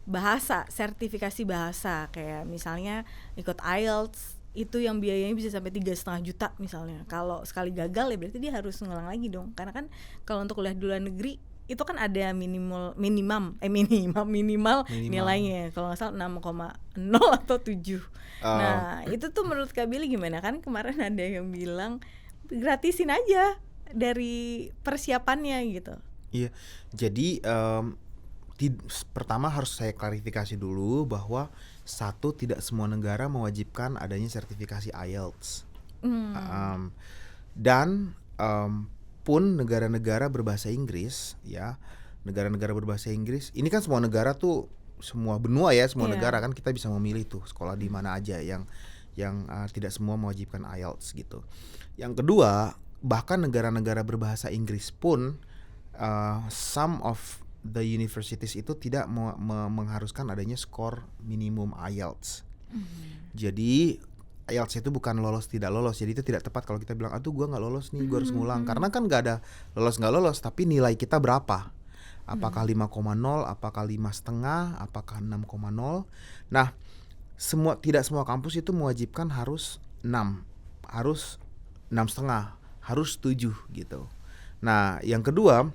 bahasa, sertifikasi bahasa. Kayak misalnya ikut IELTS, itu yang biayanya bisa sampai 3,5 juta misalnya. Kalau sekali gagal ya berarti dia harus ngulang lagi dong. Karena kan kalau untuk kuliah di luar negeri itu kan ada minimal nilainya. Kalau nggak salah 6,0 atau 7. Nah itu tuh menurut Kak Billy gimana? Kan kemarin ada yang bilang gratisin aja dari persiapannya gitu. Iya, jadi pertama harus saya klarifikasi dulu bahwa satu, tidak semua negara mewajibkan adanya sertifikasi IELTS. Dan pun negara-negara berbahasa Inggris ya, negara-negara berbahasa Inggris ini kan semua negara tuh, semua benua ya, semua negara kan kita bisa memilih tuh sekolah di mana aja yang tidak semua mewajibkan IELTS gitu. Yang kedua, bahkan negara-negara berbahasa Inggris pun some of the universities itu tidak mengharuskan adanya skor minimum IELTS. Jadi IELTS itu bukan lolos tidak lolos. Jadi itu tidak tepat kalau kita bilang aduh gue nggak lolos nih, gue harus ngulang. Karena kan nggak ada lolos nggak lolos, tapi nilai kita berapa? Apakah 5,0, apakah 5,5, apakah 6,0? Nah, tidak semua kampus itu mewajibkan harus 6, harus 6,5, harus 7 gitu. Nah, yang kedua,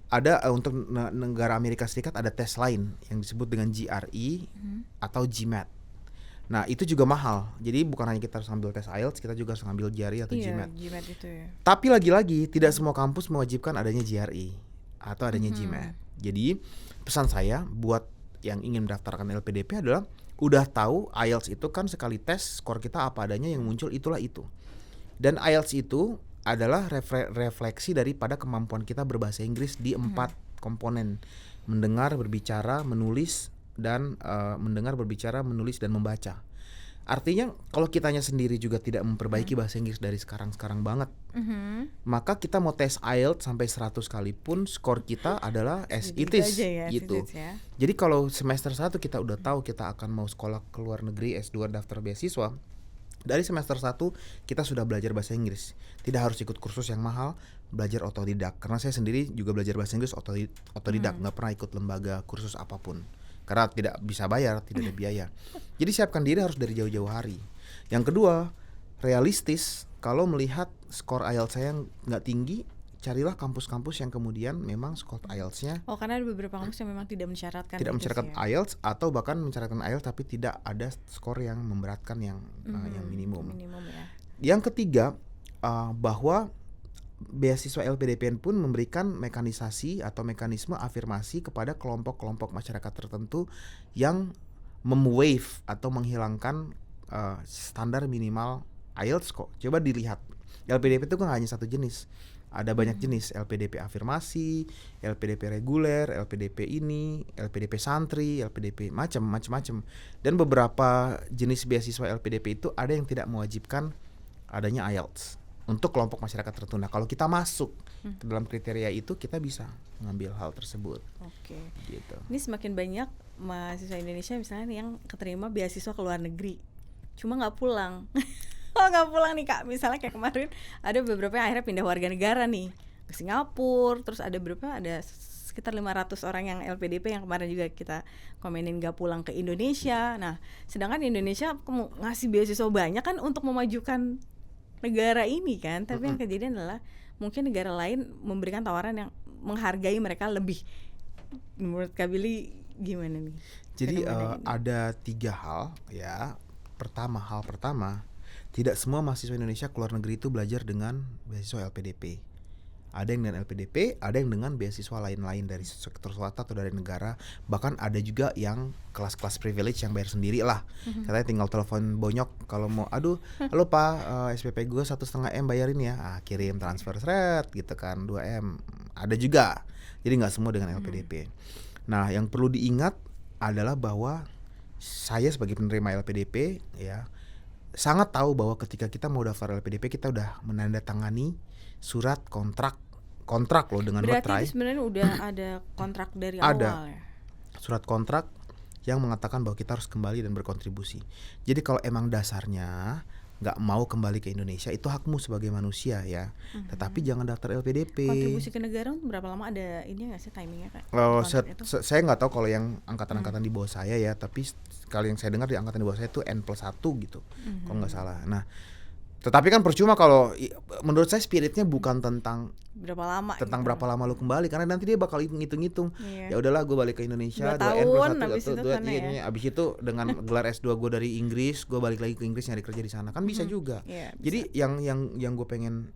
ada untuk negara Amerika Serikat ada tes lain yang disebut dengan GRE atau GMAT. Nah itu juga mahal. Jadi bukan hanya kita harus ngambil tes IELTS, kita juga harus ngambil GRE atau Iya, GMAT. GMAT itu ya. Tapi lagi-lagi tidak semua kampus mewajibkan adanya GRE atau adanya GMAT. Jadi pesan saya buat yang ingin mendaftarkan LPDP adalah udah tahu IELTS itu kan sekali tes skor kita apa adanya, yang muncul itulah itu. Dan IELTS itu adalah refleksi daripada kemampuan kita berbahasa Inggris di 4 komponen: mendengar, berbicara, menulis, dan mendengar, berbicara, menulis, dan membaca. Artinya kalau kitanya sendiri juga tidak memperbaiki bahasa Inggris dari sekarang banget, maka kita mau tes IELTS sampai 100 kali pun skor kita adalah as it is ya, gitu. ya. Jadi kalau semester 1 kita udah tahu kita akan mau sekolah ke luar negeri, S2 daftar beasiswa, dari semester 1 kita sudah belajar bahasa Inggris. Tidak harus ikut kursus yang mahal, belajar otodidak. Karena saya sendiri juga belajar bahasa Inggris otodidak, nggak pernah ikut lembaga kursus apapun. Karena tidak bisa bayar, tidak ada biaya. Jadi siapkan diri harus dari jauh-jauh hari. Yang kedua, realistis. Kalau melihat skor IELTS saya nggak tinggi, carilah kampus-kampus yang kemudian memang skor IELTS-nya karena ada beberapa kampus yang memang tidak mensyaratkan IELTS, atau bahkan mensyaratkan IELTS tapi tidak ada skor yang memberatkan yang minimum ya. Yang ketiga, bahwa beasiswa LPDP pun memberikan mekanisasi atau mekanisme afirmasi kepada kelompok-kelompok masyarakat tertentu yang memwaive atau menghilangkan standar minimal IELTS kok. Coba dilihat, LPDP itu kan hanya satu jenis. Ada banyak jenis, LPDP afirmasi, LPDP reguler, LPDP ini, LPDP santri, LPDP macam-macam. Dan beberapa jenis beasiswa LPDP itu ada yang tidak mewajibkan adanya IELTS untuk kelompok masyarakat tertentu. Nah, kalau kita masuk ke dalam kriteria itu, kita bisa mengambil hal tersebut. Oke. Gitu. Ini semakin banyak mahasiswa Indonesia misalnya yang keterima beasiswa ke luar negeri, cuma nggak pulang. Kalau nggak pulang nih Kak, misalnya kayak kemarin ada beberapa yang akhirnya pindah warga negara nih ke Singapura, terus ada sekitar 500 orang yang LPDP yang kemarin juga kita komenin nggak pulang ke Indonesia. Nah, sedangkan Indonesia ngasih beasiswa banyak kan untuk memajukan negara ini kan, tapi yang kejadian adalah mungkin negara lain memberikan tawaran yang menghargai mereka lebih. Menurut Kak Billy gimana nih? Jadi ada 3 hal ya. Hal pertama, tidak semua mahasiswa Indonesia ke luar negeri itu belajar dengan beasiswa LPDP. Ada yang dengan LPDP, ada yang dengan beasiswa lain-lain dari sektor swasta atau dari negara. Bahkan ada juga yang kelas-kelas privilege yang bayar sendiri lah. Katanya tinggal telepon bonyok kalau mau, halo Pak, SPP gue 1,5 M bayarin ya. Kirim transfer seret gitu kan, 2 M. Ada juga. Jadi gak semua dengan LPDP. Nah, yang perlu diingat adalah bahwa saya sebagai penerima LPDP ya, sangat tahu bahwa ketika kita mau daftar LPDP, kita udah menandatangani surat kontrak loh dengan Berarti Metrai. Berarti sebenarnya udah ada kontrak dari awal ya? Surat kontrak yang mengatakan bahwa kita harus kembali dan berkontribusi. Jadi kalau emang dasarnya nggak mau kembali ke Indonesia, itu hakmu sebagai manusia ya. Tetapi jangan daftar LPDP. Kontribusi ke negara berapa lama, ada ini nggak sih timingnya Kak? Saya nggak tahu kalau yang angkatan-angkatan di bawah saya ya, tapi kalau yang saya dengar di angkatan di bawah saya itu N+1 gitu, kalau nggak salah. Nah, tetapi kan percuma kalau menurut saya spiritnya bukan tentang berapa lama lu kembali, karena nanti dia bakal ngitung-ngitung. Ya udahlah, gue balik ke Indonesia 2 tahun, abis itu dengan gelar S2 gue dari Inggris, gue balik lagi ke Inggris nyari kerja di sana, kan bisa juga. Bisa. Jadi yang gue pengen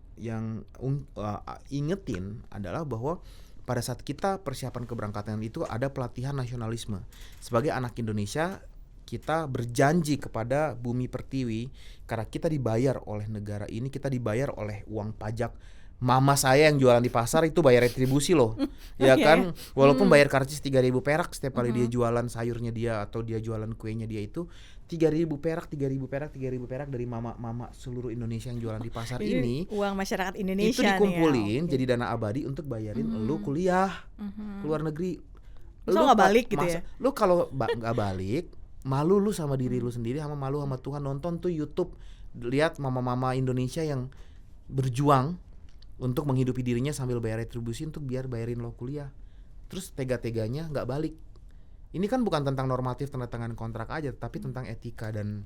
ingetin adalah bahwa pada saat kita persiapan keberangkatan itu ada pelatihan nasionalisme. Sebagai anak Indonesia, kita berjanji kepada bumi pertiwi, karena kita dibayar oleh negara ini, kita dibayar oleh uang pajak. Mama saya yang jualan di pasar itu bayar retribusi loh. Ya kan, walaupun bayar karcis 3.000 perak setiap kali dia jualan sayurnya dia atau dia jualan kuenya dia, itu 3.000 perak dari mama seluruh Indonesia yang jualan di pasar ini. Uang masyarakat Indonesia itu dikumpulin jadi dana abadi untuk bayarin lu kuliah ke luar negeri. Lu nggak balik gitu ya? Lu kalau nggak balik, malu lu sama diri lu sendiri, sama malu sama Tuhan. Nonton tuh YouTube, lihat mama-mama Indonesia yang berjuang untuk menghidupi dirinya sambil bayar retribusi untuk biar bayarin lo kuliah, terus tega-teganya nggak balik. Ini kan bukan tentang normatif tanda tangan kontrak aja, tapi tentang etika dan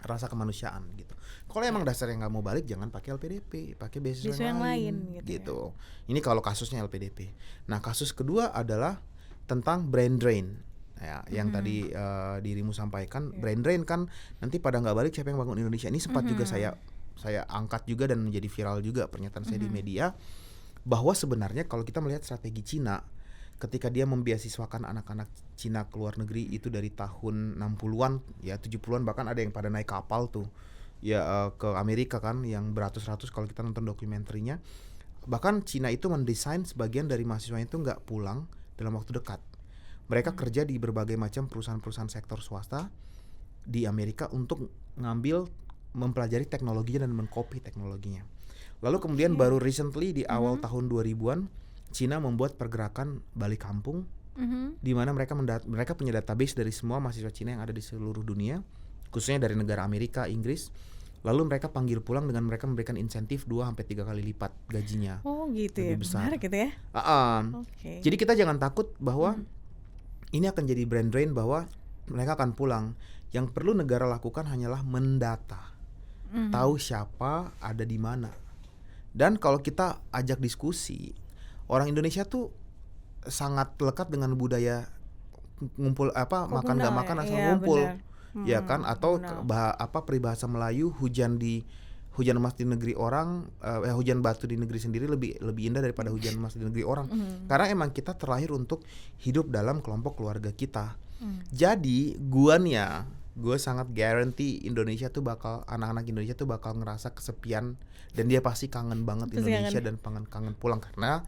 rasa kemanusiaan gitu. Kalau emang dasarnya nggak mau balik, jangan pakai LPDP, pakai beasiswa yang lain gitu. Ini kalau kasusnya LPDP. Nah, kasus kedua adalah tentang brain drain. Ya, yang tadi dirimu sampaikan brain drain kan, nanti pada nggak balik siapa yang bangun Indonesia. Ini sempat juga saya angkat juga dan menjadi viral juga pernyataan saya di media, bahwa sebenarnya kalau kita melihat strategi Cina ketika dia membiasiswakan anak-anak Cina ke luar negeri itu dari tahun 60-an ya 70-an, bahkan ada yang pada naik kapal tuh ya ke Amerika kan, yang beratus-ratus kalau kita nonton dokumenterinya. Bahkan Cina itu mendesain sebagian dari mahasiswanya itu nggak pulang dalam waktu dekat. Mereka kerja di berbagai macam perusahaan-perusahaan sektor swasta di Amerika untuk mempelajari teknologinya dan mengcopy teknologinya. Lalu kemudian baru recently di awal tahun 2000-an Cina membuat pergerakan balik kampung, di mana mereka punya database dari semua mahasiswa Cina yang ada di seluruh dunia, khususnya dari negara Amerika, Inggris. Lalu mereka panggil pulang dengan mereka memberikan insentif 2-3 kali lipat gajinya. Oh gitu lebih ya, besar. menarik gitu ya. Okay. Jadi kita jangan takut bahwa ini akan jadi brain drain, bahwa mereka akan pulang. Yang perlu negara lakukan hanyalah mendata, tahu siapa ada di mana. Dan kalau kita ajak diskusi, orang Indonesia tuh sangat lekat dengan budaya ngumpul makan nggak makan asal ngumpul. Ya kan, atau peribahasa Melayu, hujan emas di negeri orang, hujan batu di negeri sendiri lebih indah daripada hujan emas di negeri orang. Karena emang kita terlahir untuk hidup dalam kelompok keluarga kita. Jadi gue sangat guarantee anak-anak Indonesia tuh bakal ngerasa kesepian, dan dia pasti kangen banget Indonesia dan kangen pulang, karena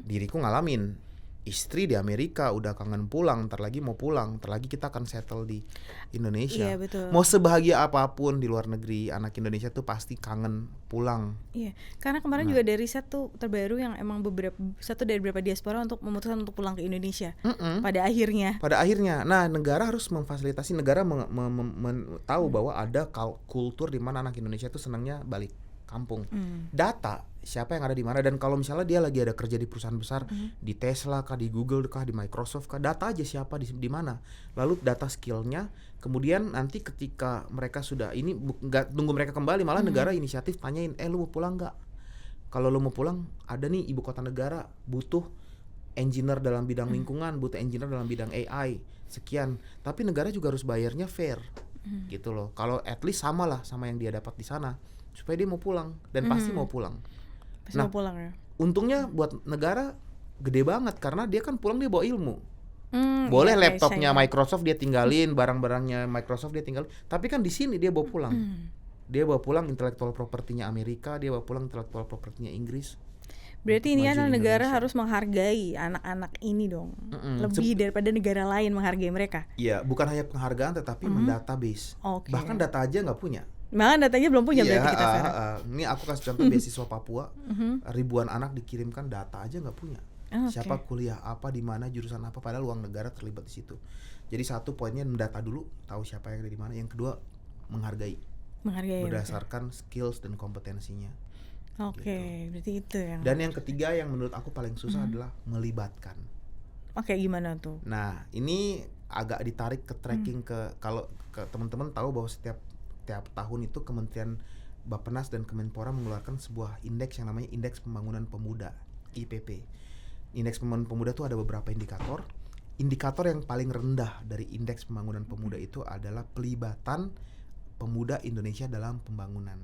diriku ngalamin. Istri di Amerika udah kangen pulang, ntar lagi mau pulang, ntar lagi kita akan settle di Indonesia. Iya, betul. Mau sebahagia apapun di luar negeri, anak Indonesia tuh pasti kangen pulang. Iya, karena kemarin juga ada riset tuh terbaru yang emang satu dari beberapa diaspora untuk memutuskan untuk pulang ke Indonesia. Pada akhirnya. Nah, negara harus memfasilitasi, negara tahu bahwa ada kultur di mana anak Indonesia tuh senangnya balik kampung. Data siapa yang ada di mana, dan kalau misalnya dia lagi ada kerja di perusahaan besar, di Tesla kah, di Google kah, di Microsoft kah, data aja siapa di mana, lalu data skillnya. Kemudian nanti ketika mereka sudah ini, nggak tunggu mereka kembali, malah negara inisiatif tanyain, lu mau pulang nggak? Kalau lu mau pulang, ada nih ibu kota negara butuh engineer dalam bidang lingkungan, butuh engineer dalam bidang AI sekian, tapi negara juga harus bayarnya fair, gitu loh. Kalau at least sama lah sama yang dia dapat di sana, supaya dia mau pulang, dan pasti mau pulang. Mau pulang ya. Untungnya buat negara gede banget, karena dia kan pulang dia bawa ilmu. Boleh laptopnya Microsoft dia tinggalin, barang-barangnya Microsoft dia tinggalin, tapi kan di sini dia bawa pulang. Dia bawa pulang intellectual property-nya Amerika, dia bawa pulang intellectual property-nya Inggris. Berarti ini adalah negara harus menghargai anak-anak ini dong. Lebih daripada negara lain menghargai mereka. Iya, bukan hanya penghargaan tetapi mendatabase. Bahkan data aja nggak punya. Bahkan datanya belum punya berarti kita sekarang. Ini aku kasih contoh beasiswa Papua, ribuan anak dikirimkan, data aja nggak punya. Siapa kuliah apa, di mana, jurusan apa, padahal uang negara terlibat di situ. Jadi satu poinnya mendata dulu, tahu siapa yang ada di mana. Yang kedua menghargai berdasarkan skills dan kompetensinya. Gitu. Berarti itu yang. Dan yang ketiga yang menurut aku paling susah adalah melibatkan. Gimana tuh? Nah, ini agak ditarik ke tracking kalau teman-teman tahu bahwa setiap tahun itu Kementerian Bappenas dan Kemenpora mengeluarkan sebuah indeks yang namanya Indeks Pembangunan Pemuda, IPP. Indeks Pembangunan Pemuda itu ada beberapa indikator. Indikator yang paling rendah dari Indeks Pembangunan Pemuda itu adalah pelibatan pemuda Indonesia dalam pembangunan.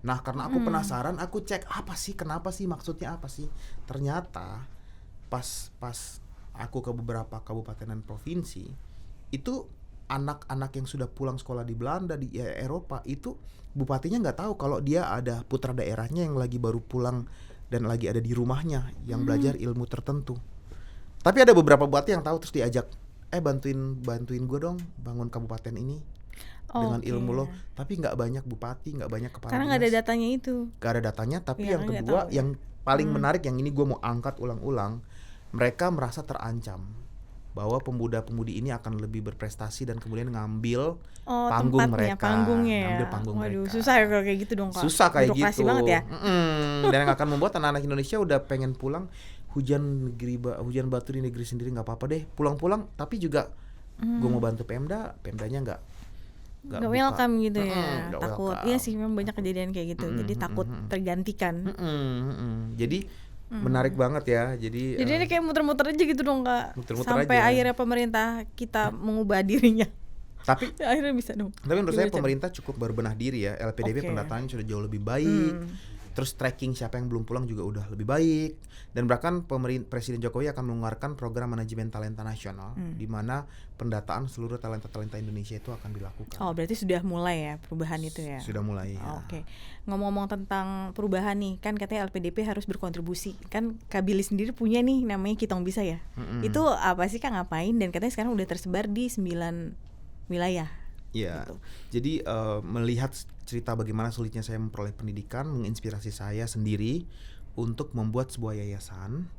Nah, karena aku penasaran, aku cek kenapa sih, maksudnya apa sih? Ternyata pas aku ke beberapa kabupaten dan provinsi, itu anak-anak yang sudah pulang sekolah di Belanda, di Eropa, itu bupatinya nggak tahu kalau dia ada putra daerahnya yang lagi baru pulang dan lagi ada di rumahnya yang belajar ilmu tertentu. Tapi ada beberapa bupati yang tahu, terus diajak, bantuin gue dong bangun kabupaten ini dengan ilmu lo. Tapi nggak banyak bupati, nggak banyak kepala dinas. Karena nggak ada datanya itu. Nggak ada datanya. Tapi yang kedua, yang paling menarik, yang ini gue mau angkat ulang-ulang, mereka merasa terancam bahwa pemuda-pemudi ini akan lebih berprestasi dan kemudian ngambil panggung mereka. Ngambil panggung mereka. Susah ya kalau kayak gitu dong, Kak. Susah kayak birokrasi gitu. Banget ya. Dan yang akan membuat anak-anak Indonesia udah pengen pulang, hujan batu di negeri sendiri nggak apa-apa deh, pulang-pulang. Tapi juga gue mau bantu Pemdanya nggak welcome gitu ya. Takut. Welcome. Iya sih, memang banyak kejadian kayak gitu. Jadi takut tergantikan. Jadi Menarik banget ya. Jadi ini kayak muter-muter aja gitu dong Kak. Muter-muter Sampai aja. akhirnya pemerintah kita mengubah dirinya. Tapi Akhirnya bisa dong. menurut saya Gimana, Chan? pemerintah cukup berbenah diri ya. LPDP Oke. pendataannya sudah jauh lebih baik. Terus tracking siapa yang belum pulang juga udah lebih baik. Dan bahkan Presiden Jokowi akan mengeluarkan program manajemen talenta nasional di mana pendataan seluruh talenta-talenta Indonesia itu akan dilakukan. Oh, berarti sudah mulai ya perubahan itu ya. Sudah mulai. Ya. Oke. Ngomong-ngomong tentang perubahan nih, kan katanya LPDP harus berkontribusi. Kan Kak Billy sendiri punya nih namanya Kitong Bisa ya. Itu apa sih Kak, ngapain, dan katanya sekarang udah tersebar di 9 wilayah. Iya. Gitu. Jadi melihat cerita bagaimana sulitnya saya memperoleh pendidikan menginspirasi saya sendiri untuk membuat sebuah yayasan.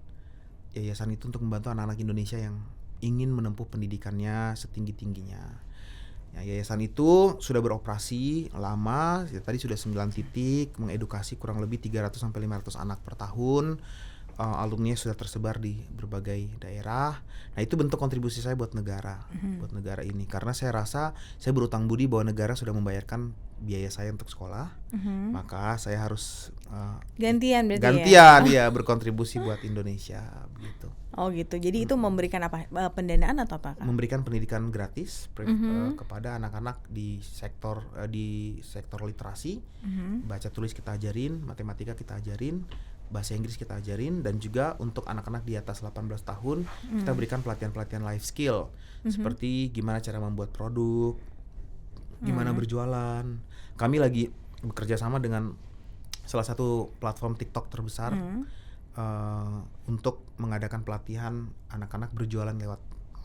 Yayasan itu untuk membantu anak-anak Indonesia yang ingin menempuh pendidikannya setinggi-tingginya. Ya, yayasan itu sudah beroperasi lama, ya, tadi sudah 9 titik, mengedukasi kurang lebih 300 sampai 500 anak per tahun. Alumni sudah tersebar di berbagai daerah. Nah, itu bentuk kontribusi saya buat negara, buat negara ini. Karena saya rasa saya berutang budi bahwa negara sudah membayarkan biaya saya untuk sekolah, maka saya harus Gantian berarti ya berkontribusi buat Indonesia, begitu. Oh gitu. Jadi itu memberikan apa? Pendanaan atau apa Kak? Memberikan pendidikan gratis kepada anak-anak di sektor literasi, baca tulis kita ajarin, matematika kita ajarin, bahasa Inggris kita ajarin, dan juga untuk anak-anak di atas 18 tahun kita berikan pelatihan-pelatihan life skill seperti gimana cara membuat produk, gimana berjualan. Kami lagi bekerja sama dengan salah satu platform TikTok terbesar untuk mengadakan pelatihan anak-anak berjualan lewat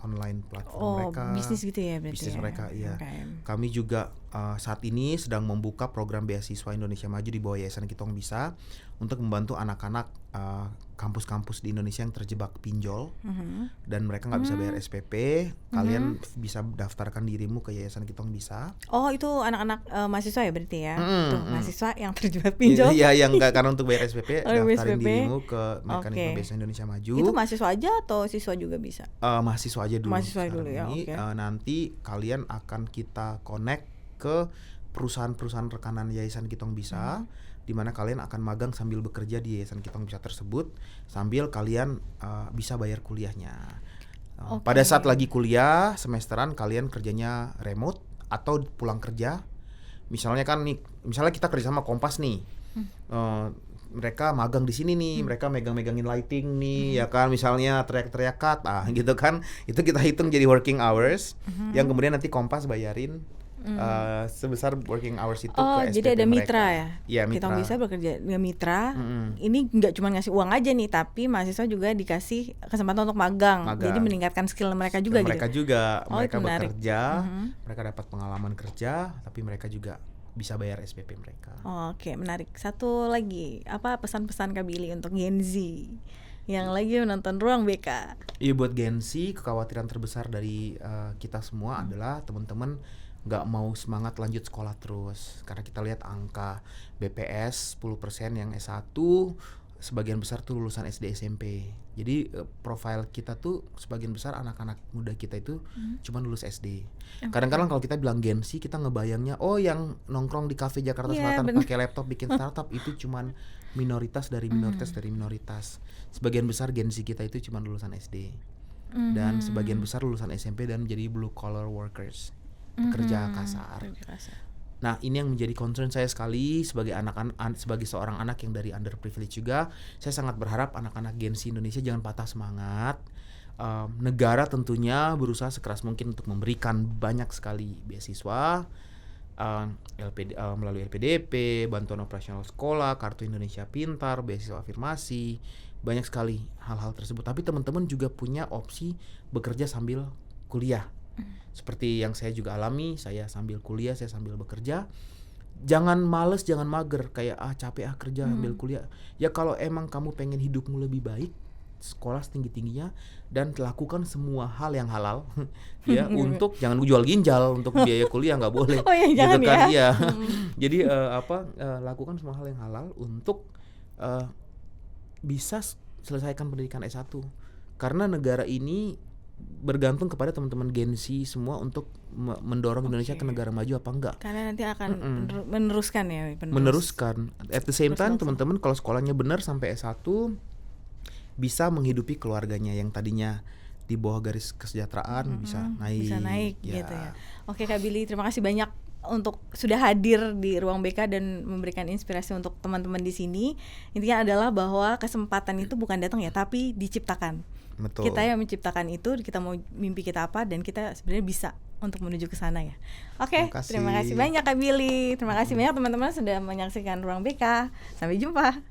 online platform mereka. Bisnis gitu ya berarti. Bisnis ya? mereka, iya. Okay. Kami juga saat ini sedang membuka program beasiswa Indonesia Maju di bawah Yayasan Kitong Bisa untuk membantu anak-anak kampus-kampus di Indonesia yang terjebak pinjol dan mereka nggak bisa bayar SPP. Kalian bisa daftarkan dirimu ke Yayasan Kitong Bisa. Oh, itu anak-anak mahasiswa ya berarti ya? Tuh, mahasiswa yang terjebak pinjol. Iya, yang nggak, karena untuk bayar SPP daftarin SPP. dirimu ke Mekanisme Beasiswa Indonesia Maju. Itu mahasiswa aja atau siswa juga bisa? Mahasiswa aja dulu. Mahasiswa dulu ya, ini, oke. nanti kalian akan kita connect ke perusahaan-perusahaan rekanan Yayasan Kitong Bisa, di mana kalian akan magang sambil bekerja di Yayasan Kitong Bisa tersebut, sambil kalian bisa bayar kuliahnya. Pada saat lagi kuliah semesteran, kalian kerjanya remote atau pulang kerja. Misalnya kita kerja sama Kompas nih. Mereka magang di sini nih, mereka megang-megangin lighting nih, ya kan, misalnya teriak-teriak cut, gitu kan, itu kita hitung jadi working hours, yang kemudian nanti Kompas bayarin sebesar working hours itu ke SPP jadi ada mereka. mitra ya? Iya, mitra. Kita bisa bekerja dengan mitra. Ini nggak cuma ngasih uang aja nih, tapi mahasiswa juga dikasih kesempatan untuk magang. Jadi meningkatkan skill mereka juga mereka gitu. juga, Oh, mereka itu menarik. bekerja, mereka dapat pengalaman kerja, tapi mereka juga bisa bayar SPP mereka. Oke, menarik. Satu lagi, apa pesan-pesan Kak Billy untuk Gen Z yang lagi menonton Ruang BK? Iya, buat Gen Z, kekhawatiran terbesar dari kita semua adalah teman-teman nggak mau semangat lanjut sekolah terus, karena kita lihat angka BPS 10% yang S1, sebagian besar tuh lulusan SD SMP. Jadi profil kita tuh sebagian besar anak-anak muda kita itu cuma lulus SD. Kadang-kadang kalau kita bilang Gen Z, kita ngebayangnya yang nongkrong di kafe Jakarta Selatan pakai laptop bikin startup itu cuman minoritas dari minoritas. Sebagian besar Gen Z kita itu cuma lulusan SD. Dan sebagian besar lulusan SMP dan menjadi blue collar workers, pekerja kasar. Nah, ini yang menjadi concern saya sekali sebagai sebagai seorang anak yang dari underprivileged juga. Saya sangat berharap anak-anak Gen Z Indonesia jangan patah semangat. Negara tentunya berusaha sekeras mungkin untuk memberikan banyak sekali beasiswa, melalui LPDP, bantuan operasional sekolah, kartu Indonesia Pintar, beasiswa afirmasi, banyak sekali hal-hal tersebut. Tapi teman-teman juga punya opsi bekerja sambil kuliah. Seperti yang saya juga alami, saya sambil kuliah, saya sambil bekerja. Jangan males, jangan mager, kayak capek kerja sambil kuliah. Ya kalau emang kamu pengen hidupmu lebih baik, sekolah setinggi-tingginya dan lakukan semua hal yang halal ya, untuk jangan jual ginjal untuk biaya kuliah, nggak boleh. Jangan gitu kan ya. Jadi lakukan semua hal yang halal untuk bisa selesaikan pendidikan S1, karena negara ini bergantung kepada teman-teman Gen Z semua untuk mendorong Indonesia ke negara maju apa enggak. Karena nanti akan meneruskan ya. Meneruskan. At the same time teman-teman kalau sekolahnya benar sampai S1, bisa menghidupi keluarganya yang tadinya di bawah garis kesejahteraan bisa naik gitu ya. Oke Kak Billy, terima kasih banyak untuk sudah hadir di Ruang BK dan memberikan inspirasi untuk teman-teman di sini. Intinya adalah bahwa kesempatan itu bukan datang ya, tapi diciptakan. Betul. Kita yang menciptakan itu, kita mau mimpi kita apa, dan kita sebenarnya bisa untuk menuju ke sana ya. Oke, terima kasih banyak Kak Billy. Terima kasih banyak teman-teman sudah menyaksikan Ruang BK. Sampai jumpa.